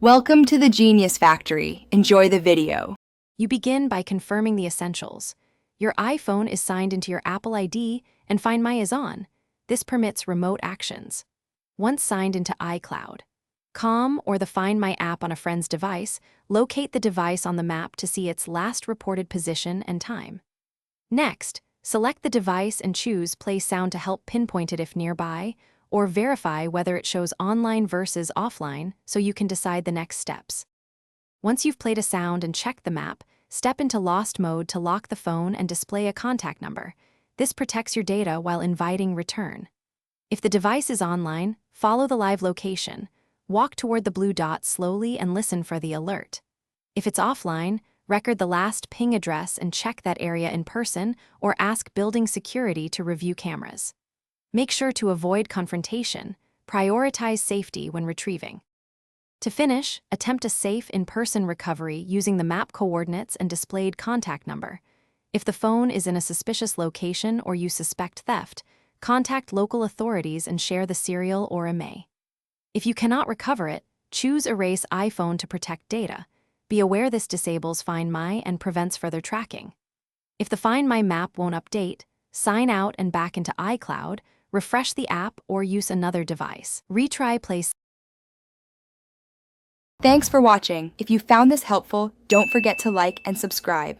Welcome to the Genius Factory. Enjoy the video. You begin by confirming the essentials. Your iPhone is signed into your Apple ID and Find My is on. This permits remote actions. Once signed into iCloud, Calm or the Find My app on a friend's device, locate the device on the map to see its last reported position and time. Next, select the device and choose Play Sound to help pinpoint it if nearby, or verify whether it shows online versus offline so you can decide the next steps. Once you've played a sound and checked the map, step into Lost mode to lock the phone and display a contact number. This protects your data while inviting return. If the device is online, follow the live location. Walk toward the blue dot slowly and listen for the alert. If it's offline, record the last ping address and check that area in person or ask building security to review cameras. Make sure to avoid confrontation. Prioritize safety when retrieving. To finish, attempt a safe in-person recovery using the map coordinates and displayed contact number. If the phone is in a suspicious location or you suspect theft, contact local authorities and share the serial or IMEI. If you cannot recover it, choose Erase iPhone to protect data. Be aware this disables Find My and prevents further tracking. If the Find My map won't update, sign out and back into iCloud, refresh the app or use another device. Retry Place. Thanks for watching. If you found this helpful, don't forget to like and subscribe.